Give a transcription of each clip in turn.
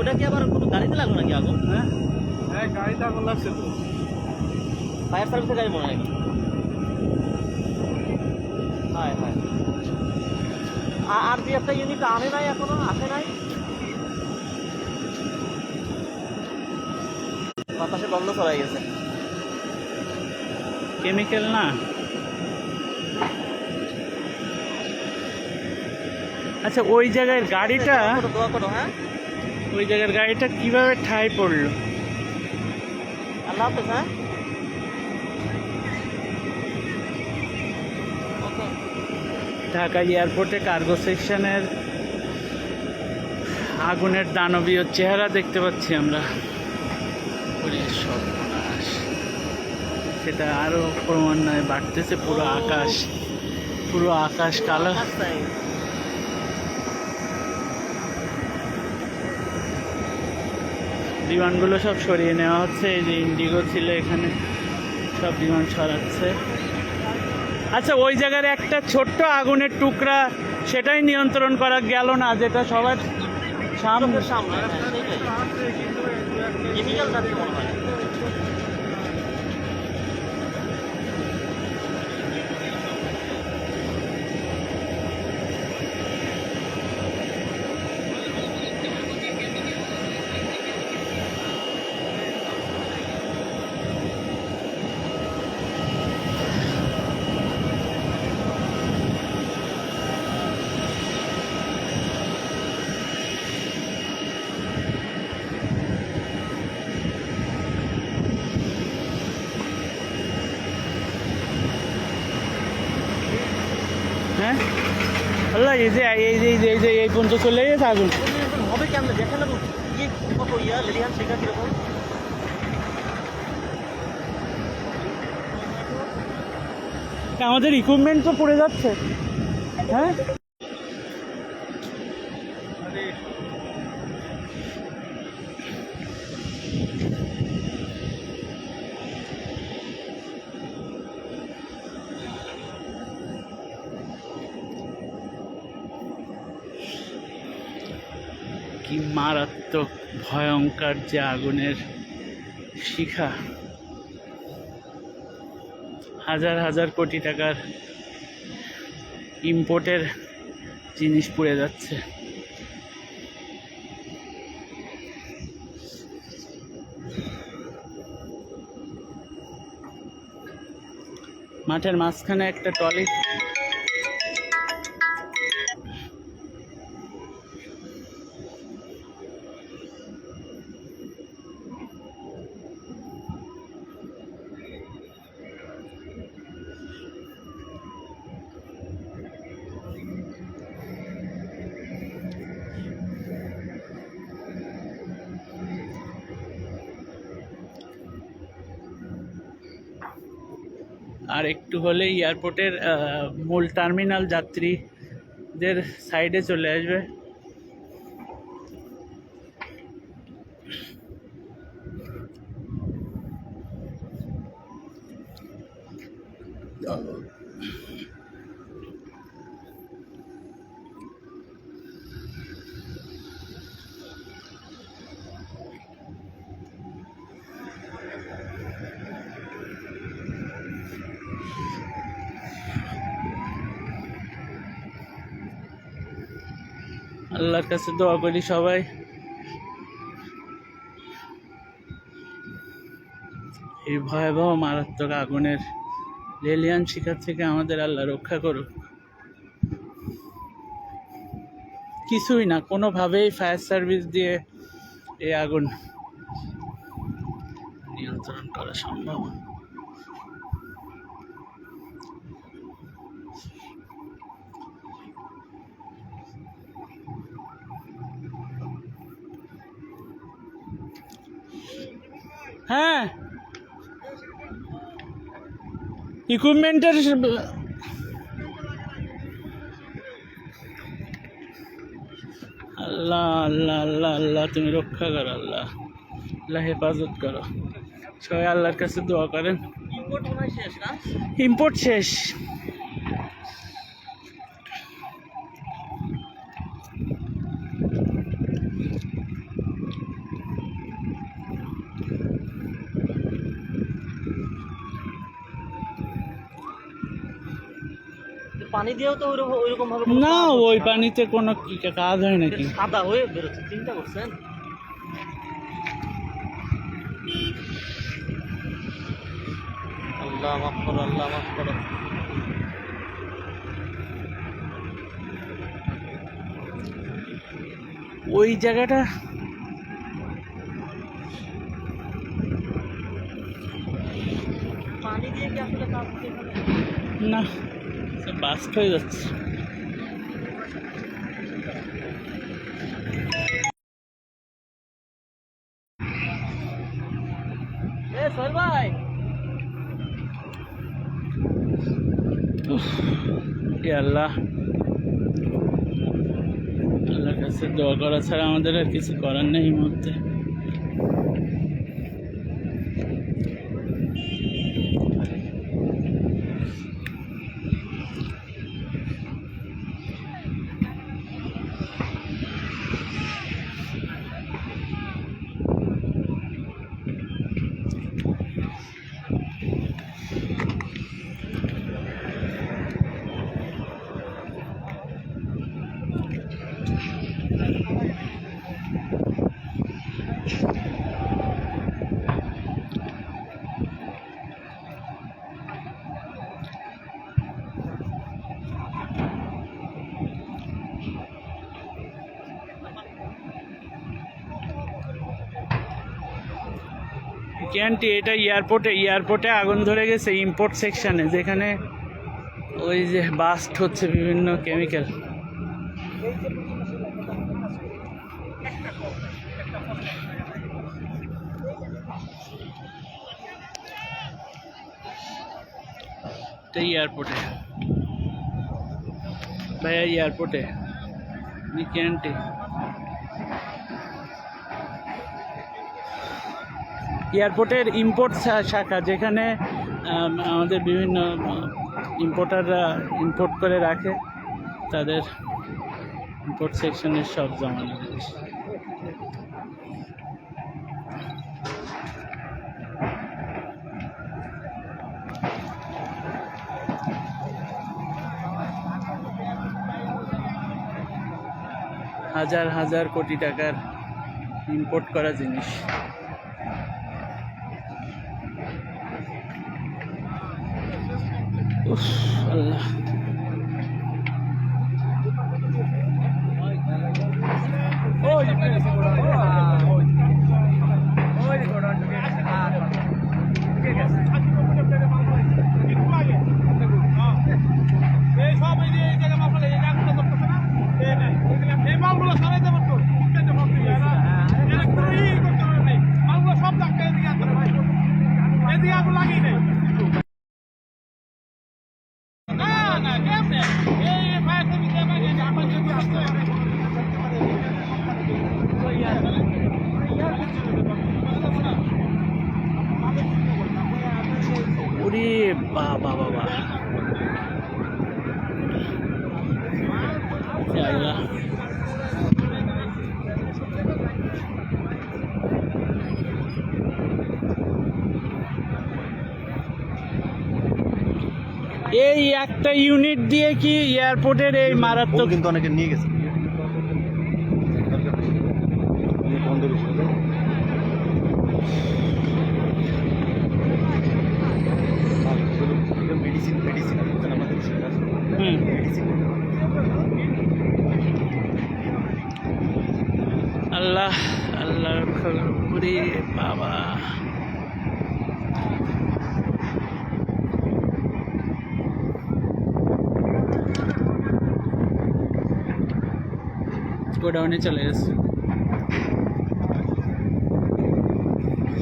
ওটা কি আবার কোনো গাড়িতে লাগলো নাকি আগুন? হ্যাঁ হ্যাঁ, গাড়িতে আগুন লাগছে তো। ফায়ার সার্ভিসের গাড়ি মনে হয়। হ্যাঁ হ্যাঁ। আর একটা ইউনিট আনে নাই, এখনো আসে নাই। বাতাসে গন্ধ ছড়াই গেছে। কেমিক্যাল না। আচ্ছা, ওই জায়গায় গাড়িটা, দোয়া করো। হ্যাঁ, ওই জায়গার গাড়িটা কিভাবে ঠাঁই পড়লো? আল্লাহ হাফেজ। হ্যাঁ, ঢাকা এয়ারপোর্টে কার্গো সেকশনের আগুনের দানবীয় চেহারা দেখতে পাচ্ছি আমরা। সর্বনাশ, সেটা আরো ক্রমান্বয়ে বাড়তেছে। পুরো আকাশ কালো। বিমানগুলো সব সরিয়ে নেওয়া হচ্ছে। এই যে ইন্ডিগো ছিল এখানে, সব বিমান সরাচ্ছে। আচ্ছা, ওই জায়গার একটা ছোট্ট আগুনের টুকরা, সেটাই নিয়ন্ত্রণ করা গেল না, যেটা সবার সামনে। কেমিক্যাল থাকতে মনে হয়। হ্যাঁ আল্লাহ, এই পর্যন্ত চলে গেছে আগুন। হবে কেমন দেখেন না, ইয়ে কত লেলিহান শেখা কিরকম। আমাদের ইকুইপমেন্ট তো পড়ে যাচ্ছে। হ্যাঁ, কি মারাত্মক ভয়ঙ্কর যে আগুনের শিখা। হাজার হাজার কোটি টাকার ইম্পোর্টের জিনিস পুড়ে যাচ্ছে। মাঠের মাঝখানে একটা ট্রলি। আর একটু হলেই এয়ারপোর্টের মূল টার্মিনাল যাত্রীদের সাইডে চলে আসবে। আল্লাহর কাছে দোয়া করি সবাই এই ভয়াবহ মারাত্মক আগুনের লেলিয়ান শিকার থেকে আমাদের আল্লাহ রক্ষা করুক। কিছুই না, কোনোভাবেই ফায়ার সার্ভিস দিয়ে এই আগুন নিয়ন্ত্রণ করা সম্ভব। হ্যাঁ, ইকুইপমেন্টের আল্লাহ আল্লাহ আল্লাহ আল্লাহ, তুমি রক্ষা করো আল্লাহ, আল্লাহ হেফাজত করো। সবাই আল্লাহর কাছে দোয়া করেন। ইম্পোর্ট মনে হয় শেষ না? ইম্পোর্ট শেষ। পানি দিয়েও তো ওইরকম ভাবে না, ওই পানিতে কোনো কাজ হয় নাকি? সাদা হয়ে বেরোচ্ছে, চিন্তা করছেন? আল্লাহ মাফ করো, আল্লাহ মাফ করো। ওই জায়গাটা পানি দিয়ে কি আসলে কাজ হচ্ছে এখানে? না, বাস্ট হয়ে যাচ্ছে। সোহেল ভাই, হে আল্লাহ, আল্লাহর কাছে দোয়া করা ছাড়া আমাদের আর কিছু করার নেই এই মুহূর্তে। ক্যান্টি এটা এয়ারপোর্টে আগুন ধরে গেছে ইম্পোর্ট সেকশনে, যেখানে ওই যে বাস্ট হচ্ছে বিভিন্ন কেমিক্যাল। এয়ারপোর্টে ভাইয়া, এয়ারপোর্টে ক্যান্টি এয়ারপোর্টের ইম্পোর্ট শাখা, যেখানে আমাদের বিভিন্ন ইম্পোর্টাররা ইম্পোর্ট করে রাখে, তাদের ইম্পোর্ট সেকশনের সব জমানো রয়েছে। হাজার হাজার কোটি টাকার ইম্পোর্ট করা জিনিস। আল্লাহ, ওরে বাবা বাবা, আল্লাহ, এই একটা ইউনিট দিয়ে কি এয়ারপোর্টের এই মারাত্মক, কিন্তু অনেকে নিয়ে গেছে মেডিসিন মেডিসিন আমাদের মেডিসিন। আল্লাহ আল্লাহ, ওরে বাবা, গোডাউনে চলে গেছে।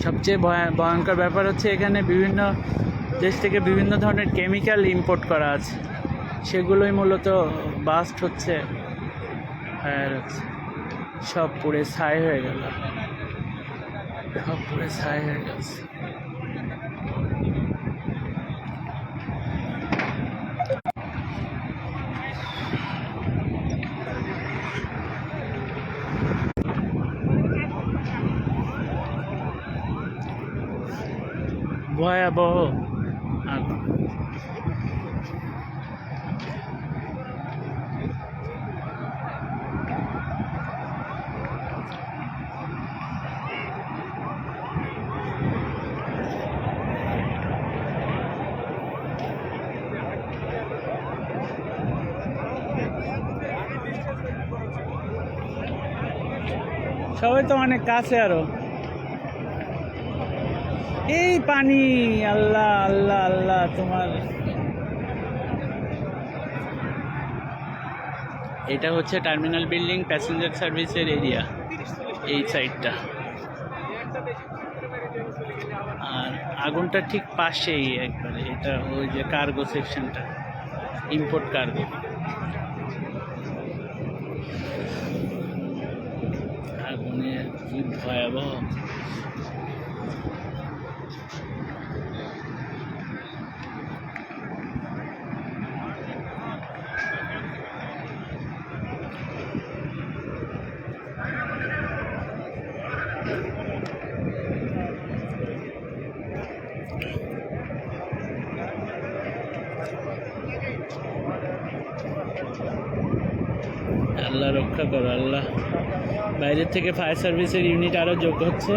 সবচেয়ে ভয়ঙ্কর ব্যাপার হচ্ছে এখানে বিভিন্ন দেশ থেকে বিভিন্ন ধরনের কেমিক্যাল ইম্পোর্ট করা আছে, সেগুলোই মূলত বাস্ট হচ্ছে, ফায়ার হচ্ছে, সব পুড়ে ছাই হয়ে গেল, সব পুড়ে ছাই হয়ে গেছে। ভয়াবহ আগুন। সবাই তো অনেক কাছে আরো। এই পানি, আল্লাহ আল্লাহ আল্লাহ তোমার। এটা হচ্ছে টার্মিনাল বিল্ডিং, প্যাসেঞ্জার সার্ভিসের এরিয়া, এই সাইডটা। আর আগুনটা ঠিক পাশেই একবারে, এটা ওই যে কার্গো সেকশনটা, ইম্পোর্ট কার্গো। আগুনের কি ভয়াবহ। আল্লাহ রক্ষা করো আল্লাহ। বাইরের থেকে ফায়ার সার্ভিসের ইউনিট আরও যোগ হচ্ছে।